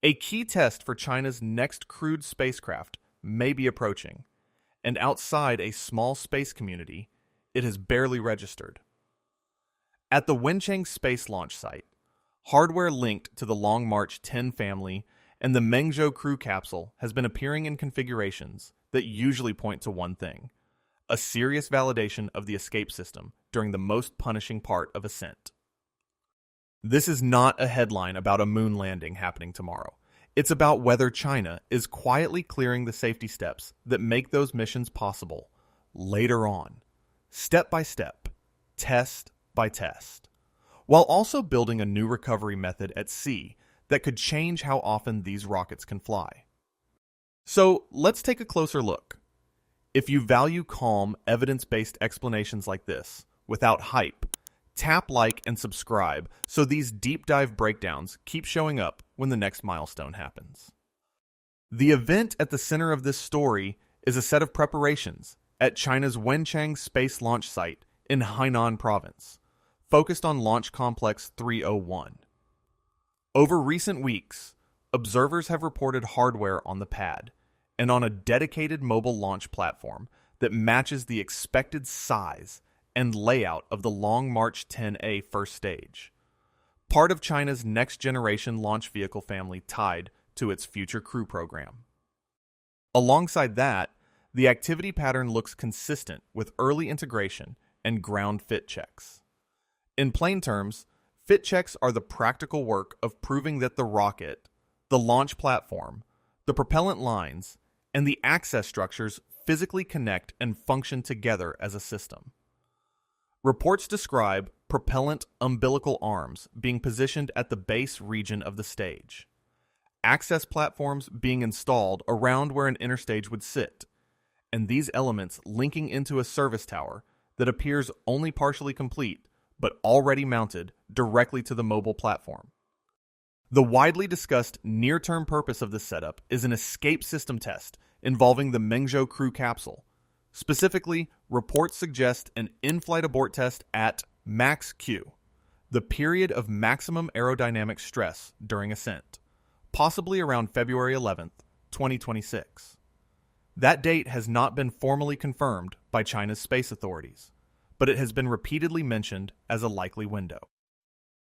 A key test for China's next crewed spacecraft may be approaching, and outside a small space community, it has barely registered. At the Wenchang space launch site, hardware linked to the Long March 10 family and the Mengzhou crew capsule has been appearing in configurations that usually point to one thing: a serious validation of the escape system during the most punishing part of ascent. This is not a headline about a moon landing happening tomorrow. It's about whether China is quietly clearing the safety steps that make those missions possible later on, step by step, test by test, while also building a new recovery method at sea that could change how often these rockets can fly. So let's take a closer look. If you value calm, evidence-based explanations like this, without hype, tap like and subscribe so these deep dive breakdowns keep showing up when the next milestone happens. The event at the center of this story is a set of preparations at China's Wenchang space launch site in Hainan province, focused on Launch Complex 301. Over recent weeks, observers have reported hardware on the pad and on a dedicated mobile launch platform that matches the expected size and layout of the Long March 10A first stage, part of China's next-generation launch vehicle family tied to its future crew program. Alongside that, the activity pattern looks consistent with early integration and ground fit checks. In plain terms, fit checks are the practical work of proving that the rocket, the launch platform, the propellant lines, and the access structures physically connect and function together as a system. Reports describe propellant umbilical arms being positioned at the base region of the stage, access platforms being installed around where an interstage would sit, and these elements linking into a service tower that appears only partially complete but already mounted directly to the mobile platform. The widely discussed near-term purpose of this setup is an escape system test involving the Mengzhou crew capsule. Specifically, reports suggest an in-flight abort test at max Q, the period of maximum aerodynamic stress during ascent, possibly around February 11th, 2026. That date has not been formally confirmed by China's space authorities, but it has been repeatedly mentioned as a likely window.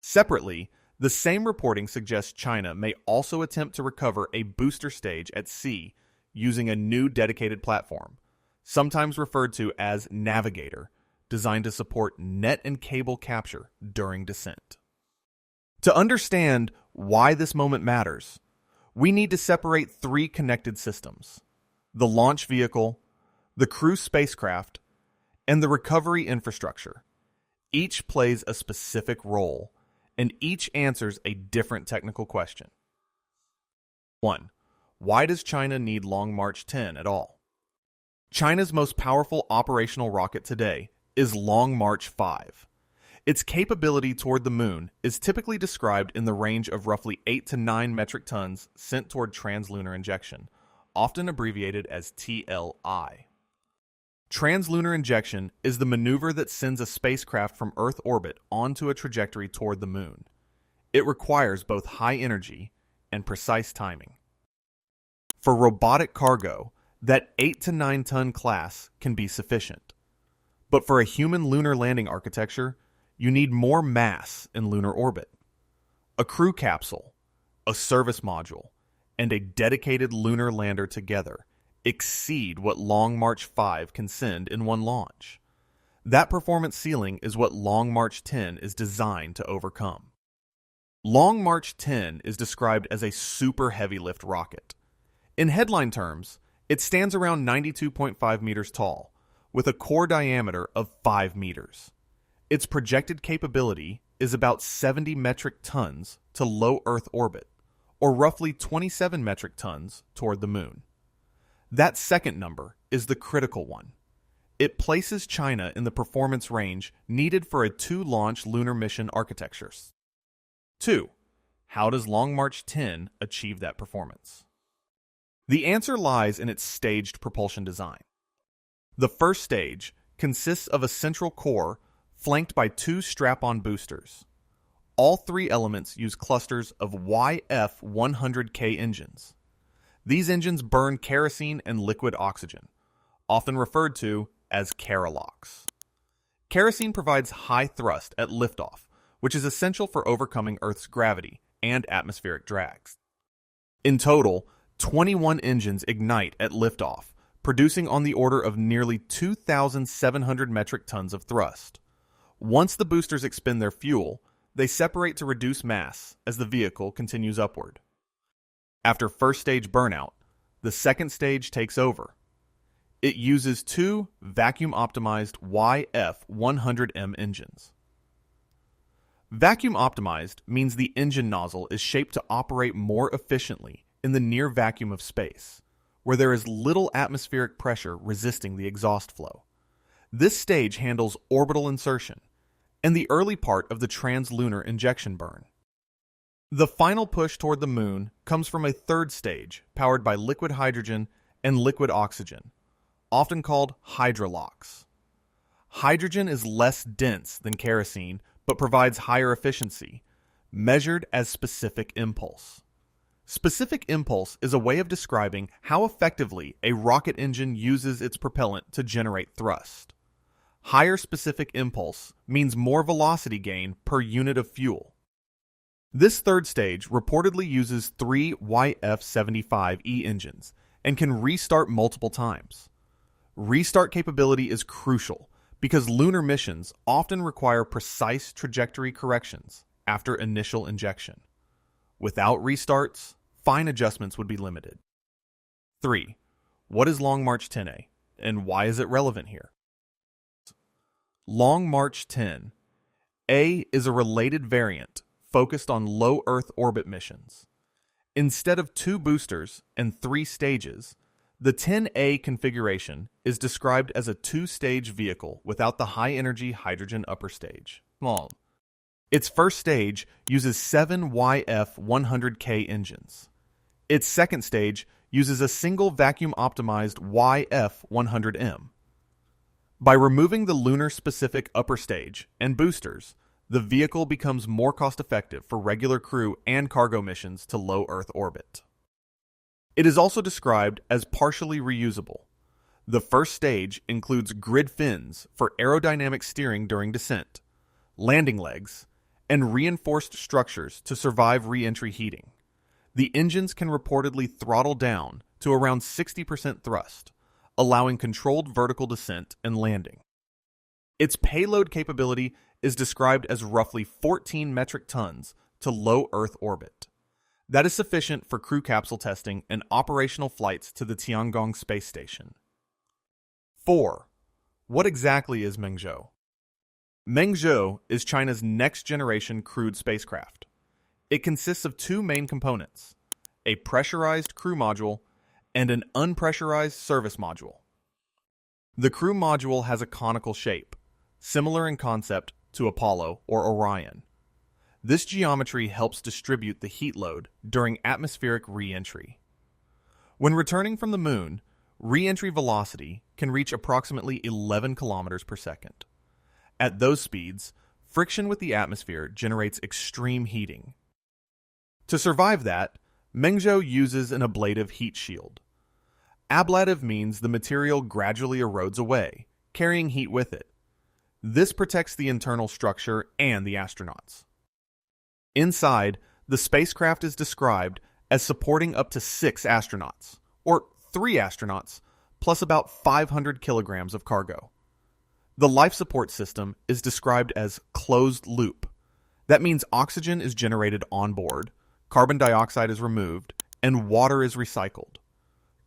Separately, the same reporting suggests China may also attempt to recover a booster stage at sea using a new dedicated platform, sometimes referred to as Navigator, designed to support net and cable capture during descent. To understand why this moment matters, we need to separate three connected systems: the launch vehicle, the crew spacecraft, and the recovery infrastructure. Each plays a specific role, and each answers a different technical question. 1. Why does China need Long March 10 at all? China's most powerful operational rocket today is Long March 5. Its capability toward the moon is typically described in the range of roughly 8 to 9 metric tons sent toward translunar injection, often abbreviated as TLI. Translunar injection is the maneuver that sends a spacecraft from Earth orbit onto a trajectory toward the moon. It requires both high energy and precise timing. For robotic cargo, that 8 to 9 ton class can be sufficient. But for a human lunar landing architecture, you need more mass in lunar orbit. A crew capsule, a service module, and a dedicated lunar lander together exceed what Long March 5 can send in one launch. That performance ceiling is what Long March 10 is designed to overcome. Long March 10 is described as a super heavy lift rocket. In headline terms, it stands around 92.5 meters tall, with a core diameter of 5 meters. Its projected capability is about 70 metric tons to low Earth orbit, or roughly 27 metric tons toward the moon. That second number is the critical one. It places China in the performance range needed for a 2-launch lunar mission architecture. 2. How does Long March 10 achieve that performance? The answer lies in its staged propulsion design. The first stage consists of a central core flanked by 2 strap-on boosters. All three elements use clusters of YF-100K engines. These engines burn kerosene and liquid oxygen, often referred to as kerolox. Kerosene provides high thrust at liftoff, which is essential for overcoming Earth's gravity and atmospheric drags. In total, 21 engines ignite at liftoff, producing on the order of nearly 2,700 metric tons of thrust. Once the boosters expend their fuel, they separate to reduce mass as the vehicle continues upward. After first stage burnout, the second stage takes over. It uses two vacuum-optimized YF-100M engines. Vacuum-optimized means the engine nozzle is shaped to operate more efficiently in the near vacuum of space, where there is little atmospheric pressure resisting the exhaust flow. This stage handles orbital insertion and the early part of the translunar injection burn. The final push toward the moon comes from a third stage powered by liquid hydrogen and liquid oxygen, often called hydrolox. Hydrogen is less dense than kerosene but provides higher efficiency, measured as specific impulse. Specific impulse is a way of describing how effectively a rocket engine uses its propellant to generate thrust. Higher specific impulse means more velocity gain per unit of fuel. This third stage reportedly uses 3 YF-75E engines and can restart multiple times. Restart capability is crucial because lunar missions often require precise trajectory corrections after initial injection. Without restarts, fine adjustments would be limited. 3. What is Long March 10A, and why is it relevant here? Long March 10 A is a related variant focused on low Earth orbit missions. Instead of 2 boosters and 3 stages, the 10A configuration is described as a 2-stage vehicle without the high-energy hydrogen upper stage. Its first stage uses 7 YF-100K engines. Its second stage uses a single vacuum-optimized YF-100M. By removing the lunar-specific upper stage and boosters, the vehicle becomes more cost-effective for regular crew and cargo missions to low Earth orbit. It is also described as partially reusable. The first stage includes grid fins for aerodynamic steering during descent, landing legs, and reinforced structures to survive re-entry heating. The engines can reportedly throttle down to around 60% thrust, allowing controlled vertical descent and landing. Its payload capability is described as roughly 14 metric tons to low Earth orbit. That is sufficient for crew capsule testing and operational flights to the Tiangong space station. 4. What exactly is Mengzhou? Mengzhou is China's next-generation crewed spacecraft. It consists of 2 main components, a pressurized crew module and an unpressurized service module. The crew module has a conical shape, similar in concept to Apollo or Orion. This geometry helps distribute the heat load during atmospheric re-entry. When returning from the moon, re-entry velocity can reach approximately 11 kilometers per second. At those speeds, friction with the atmosphere generates extreme heating. To survive that, Mengzhou uses an ablative heat shield. Ablative means the material gradually erodes away, carrying heat with it. This protects the internal structure and the astronauts. Inside, the spacecraft is described as supporting up to 6 astronauts, or 3 astronauts, plus about 500 kilograms of cargo. The life support system is described as closed loop. That means oxygen is generated on board, carbon dioxide is removed, and water is recycled.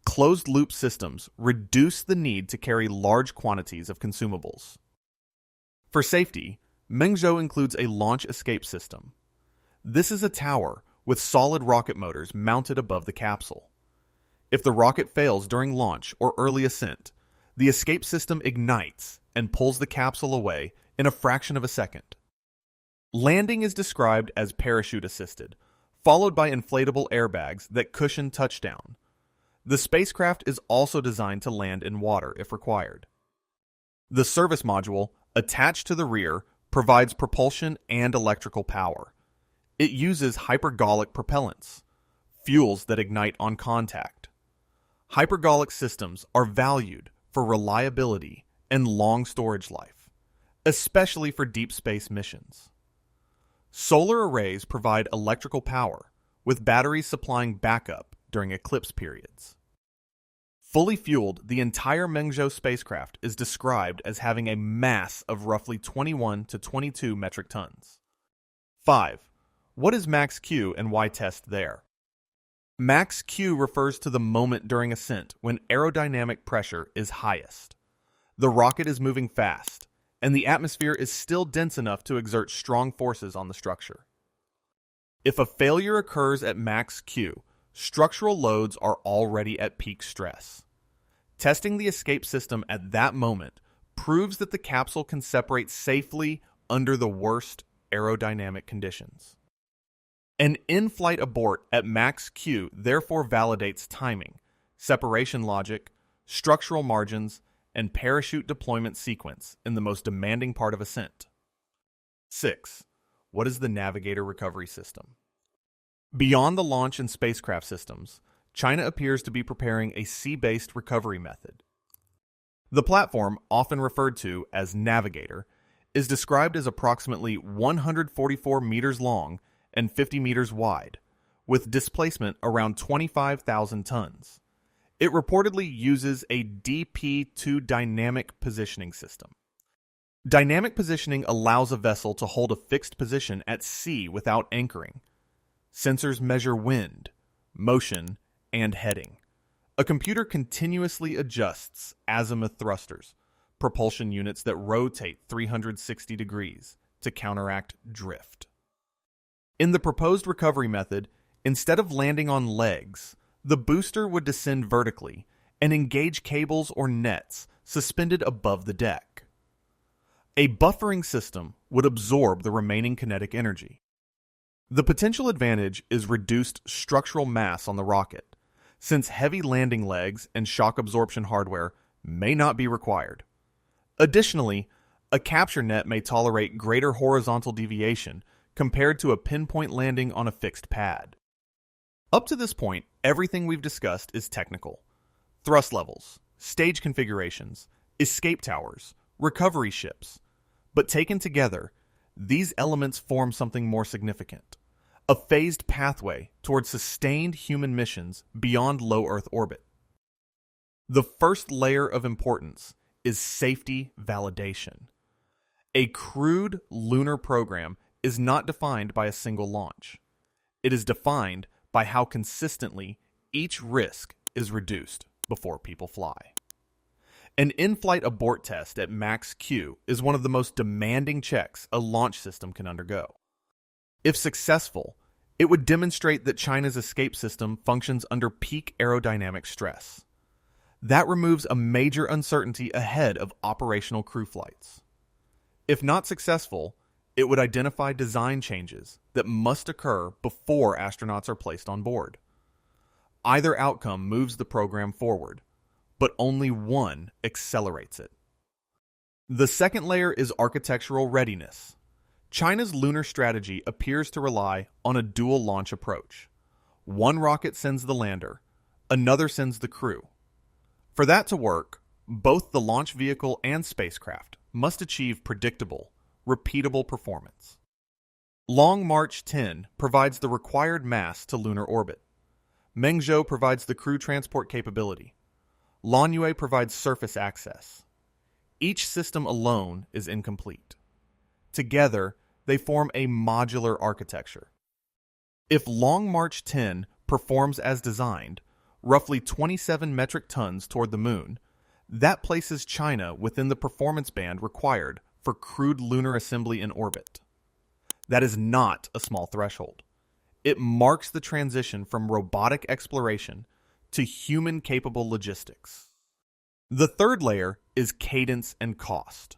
Closed loop systems reduce the need to carry large quantities of consumables. For safety, Mengzhou includes a launch escape system. This is a tower with solid rocket motors mounted above the capsule. If the rocket fails during launch or early ascent, the escape system ignites and pulls the capsule away in a fraction of a second. Landing is described as parachute-assisted, followed by inflatable airbags that cushion touchdown. The spacecraft is also designed to land in water if required. The service module, attached to the rear, provides propulsion and electrical power, It uses hypergolic propellants, fuels that ignite on contact. Hypergolic systems are valued for reliability and long storage life, especially for deep space missions. Solar arrays provide electrical power, with batteries supplying backup during eclipse periods. Fully fueled, the entire Mengzhou spacecraft is described as having a mass of roughly 21 to 22 metric tons. 5. What is max Q and why test there? Max Q refers to the moment during ascent when aerodynamic pressure is highest. The rocket is moving fast, and the atmosphere is still dense enough to exert strong forces on the structure. If a failure occurs at max Q, structural loads are already at peak stress. Testing the escape system at that moment proves that the capsule can separate safely under the worst aerodynamic conditions. An in-flight abort at max Q therefore validates timing, separation logic, structural margins, and parachute deployment sequence in the most demanding part of ascent. 6. What is the Navigator recovery system? Beyond the launch and spacecraft systems, China appears to be preparing a sea-based recovery method. The platform, often referred to as Navigator, is described as approximately 144 meters long and 50 meters wide, with displacement around 25,000 tons. It reportedly uses a DP2 dynamic positioning system. Dynamic positioning allows a vessel to hold a fixed position at sea without anchoring. Sensors measure wind, motion, and heading. A computer continuously adjusts azimuth thrusters, propulsion units that rotate 360 degrees to counteract drift. In the proposed recovery method, instead of landing on legs, the booster would descend vertically and engage cables or nets suspended above the deck. A buffering system would absorb the remaining kinetic energy. The potential advantage is reduced structural mass on the rocket, since heavy landing legs and shock absorption hardware may not be required. Additionally, a capture net may tolerate greater horizontal deviation compared to a pinpoint landing on a fixed pad. Up to this point, everything we've discussed is technical. Thrust levels, stage configurations, escape towers, recovery ships. But taken together, these elements form something more significant. A phased pathway towards sustained human missions beyond low Earth orbit. The first layer of importance is safety validation. A crewed lunar program is not defined by a single launch. It is defined by how consistently each risk is reduced before people fly. An in-flight abort test at max Q is one of the most demanding checks a launch system can undergo. If successful, it would demonstrate that China's escape system functions under peak aerodynamic stress. That removes a major uncertainty ahead of operational crew flights. If not successful, it would identify design changes that must occur before astronauts are placed on board. Either outcome moves the program forward, but only one accelerates it. The second layer is architectural readiness. China's lunar strategy appears to rely on a dual launch approach. One rocket sends the lander, another sends the crew. For that to work, both the launch vehicle and spacecraft must achieve predictable, repeatable performance. Long March 10 provides the required mass to lunar orbit. Mengzhou provides the crew transport capability. Lanyue provides surface access. Each system alone is incomplete. Together, they form a modular architecture. If Long March 10 performs as designed, roughly 27 metric tons toward the moon, that places China within the performance band required for crewed lunar assembly in orbit. That is not a small threshold. It marks the transition from robotic exploration to human-capable logistics. The third layer is cadence and cost.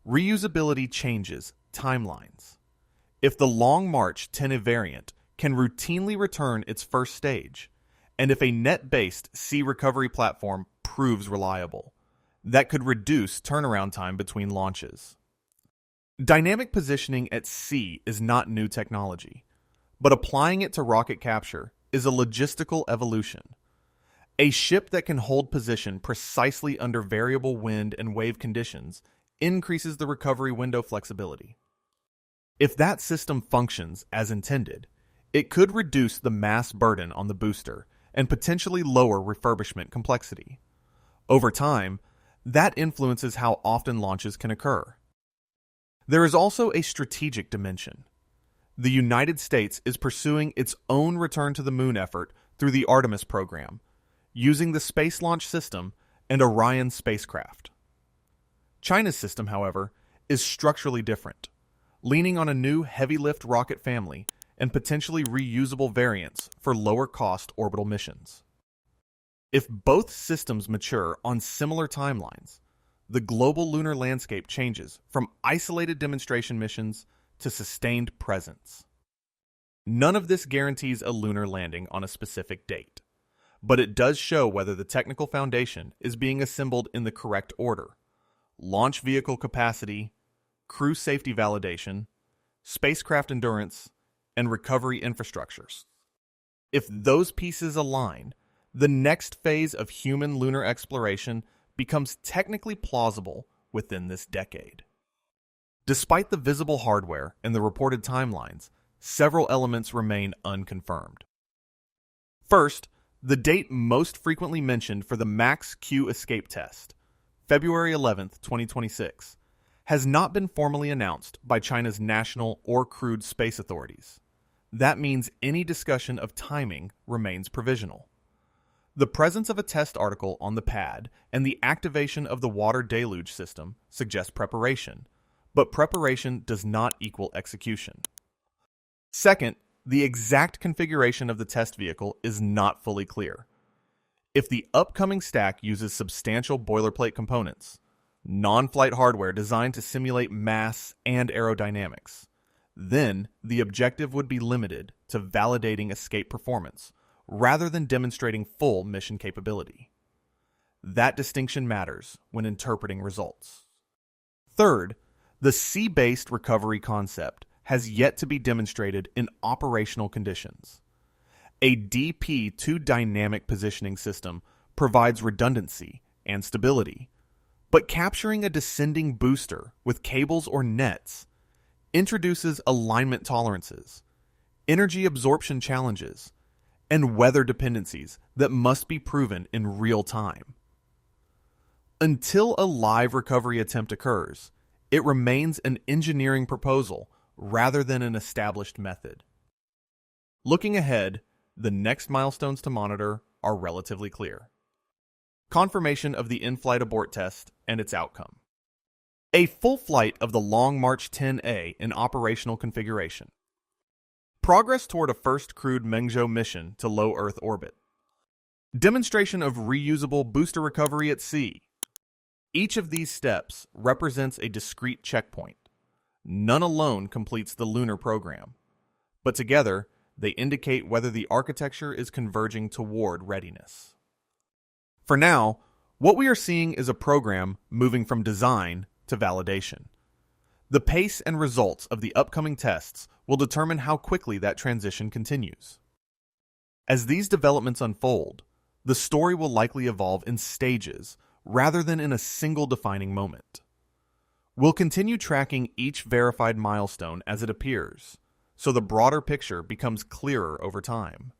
Reusability changes timelines. If the Long March 10 variant can routinely return its first stage, and if a net-based sea recovery platform proves reliable, that could reduce turnaround time between launches. Dynamic positioning at sea is not new technology, but applying it to rocket capture is a logistical evolution. A ship that can hold position precisely under variable wind and wave conditions increases the recovery window flexibility. If that system functions as intended, it could reduce the mass burden on the booster and potentially lower refurbishment complexity. Over time, that influences how often launches can occur. There is also a strategic dimension. The United States is pursuing its own return to the moon effort through the Artemis program, using the Space Launch System and Orion spacecraft. China's system, however, is structurally different, leaning on a new heavy-lift rocket family and potentially reusable variants for lower-cost orbital missions. If both systems mature on similar timelines, the global lunar landscape changes from isolated demonstration missions to sustained presence. None of this guarantees a lunar landing on a specific date, but it does show whether the technical foundation is being assembled in the correct order: launch vehicle capacity, crew safety validation, spacecraft endurance, and recovery infrastructures. If those pieces align, the next phase of human lunar exploration becomes technically plausible within this decade. Despite the visible hardware and the reported timelines, several elements remain unconfirmed. First, the date most frequently mentioned for the Max-Q escape test, February 11, 2026, has not been formally announced by China's national or crewed space authorities. That means any discussion of timing remains provisional. The presence of a test article on the pad and the activation of the water deluge system suggest preparation, but preparation does not equal execution. Second, the exact configuration of the test vehicle is not fully clear. If the upcoming stack uses substantial boilerplate components, non-flight hardware designed to simulate mass and aerodynamics, then the objective would be limited to validating escape performance rather than demonstrating full mission capability. That distinction matters when interpreting results. Third, the sea-based recovery concept has yet to be demonstrated in operational conditions. A DP2 dynamic positioning system provides redundancy and stability, but capturing a descending booster with cables or nets introduces alignment tolerances, energy absorption challenges, and weather dependencies that must be proven in real time. Until a live recovery attempt occurs, it remains an engineering proposal rather than an established method. Looking ahead, the next milestones to monitor are relatively clear. Confirmation of the in-flight abort test and its outcome. A full flight of the Long March 10A in operational configuration. Progress toward a first crewed Mengzhou mission to low Earth orbit. Demonstration of reusable booster recovery at sea. Each of these steps represents a discrete checkpoint. None alone completes the lunar program, but together they indicate whether the architecture is converging toward readiness. For now, what we are seeing is a program moving from design to validation. The pace and results of the upcoming tests will determine how quickly that transition continues. As these developments unfold, the story will likely evolve in stages rather than in a single defining moment. We'll continue tracking each verified milestone as it appears, so the broader picture becomes clearer over time.